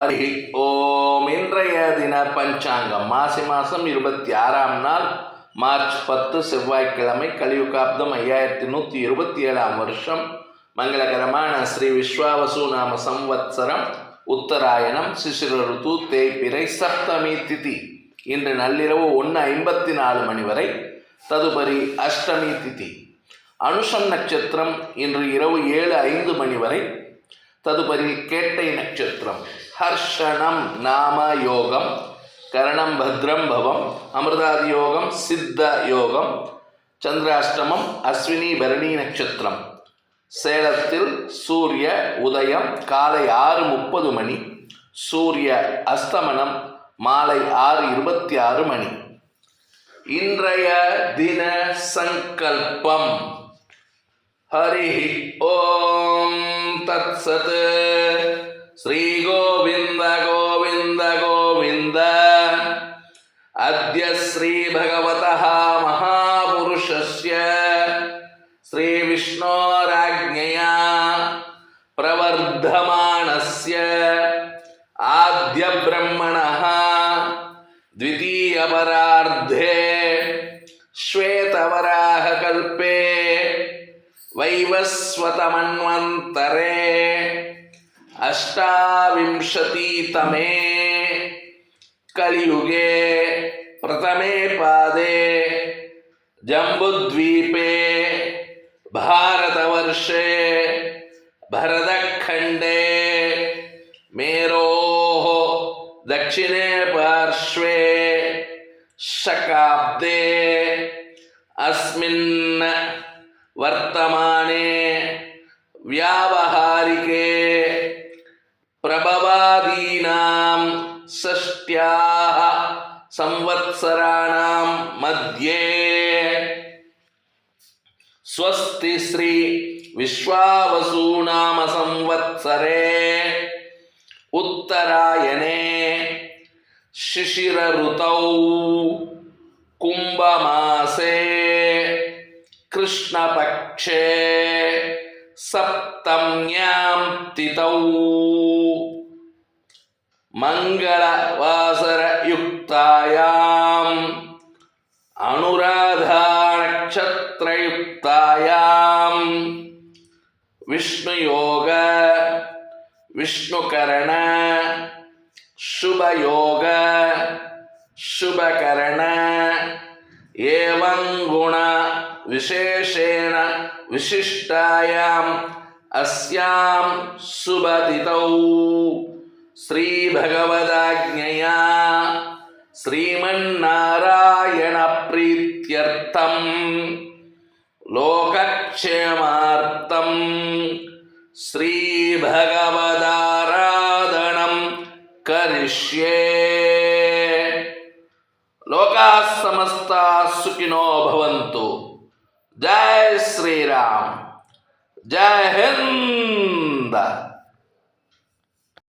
ஹரி ஓம். இன்றைய தின பஞ்சாங்கம் மாசி மாதம் 26ஆம் நாள் மார்ச் 10 செவ்வாய்க்கிழமை, கலியுகாப்தம் 5127ஆம் வருஷம், மங்களகரமான ஸ்ரீ விஸ்வாவசு நாம சம்வத்சரம், உத்தராயணம், சிசிர ருத்து, தேய்பிறை, சப்தமி திதி. இன்று நள்ளிரவு 1:54 மணி வரை. ததுபரி அஷ்டமி திதி. அனுஷம் நட்சத்திரம் இன்று இரவு 7:05 மணி வரை. ததுபரி கேட்டை நட்சத்திரம். ஹர்ஷணம் நாம யோகம், கரணம் பத்ரம் பவம், அமிர்தாதி யோகம், சித்த யோகம். சந்திராஷ்டமம் அஸ்வினி பரணி நட்சத்திரம். சேலத்தில் சூரிய உதயம் காலை 6:30 மணி, சூரிய அஸ்தமனம் மாலை 6:26 மணி. இன்றைய தின சங்கல்பம். ஹரி ஓம் தத்சத். ஸ்ரீ கோவிந்த கோவிந்த கோவிந்த. அத்ய ஸ்ரீ பகவதः மகாபுருஷஸ்ய ஸ்ரீ விஷ்ணோராஜ்ஞயா பிரவர்த்தமானஸ்ய ஆத்ய பிரம்மணः द्वितीयपरार्धे श्वेतवराहकल्पे वैवस्वतमन्वन्तरे अष्टाविंशतितमे कलियुगे प्रथमे पादे जम्बुद्वीपे भारतवर्षे भरतखण्डे मेरोः दक्षिणे पार्श्वे शकाब्दे अस्मिन् वर्तमाने व्यावहारिके प्रभवादीनां षष्ट्याः संवत्सराणां मध्ये स्वस्ति श्री विश्वावसु नाम संवत्सरे उत्तरायणे शिशिर ऋतौ कुंभमासे कृष्णपक्षे सप्तम्यां तिथौ मंगलवासरयुक्तायां अनुराधा नक्षत्रयुक्तायां विष्णुयोग विष्णुकरण शुभयोग शुभकरण एवं गुण विशेषेण विशिष्टायां अस्यां शुभतिथौ श्री भगवदाज्ञया श्रीमन्नारायण प्रीत्यर्थं लोकक्षेमार्थं श्री भगवदाराधनं करिष्ये। लोकाः समस्ताः सुखिनो भवन्तु। जय श्री राम, जय हिंद।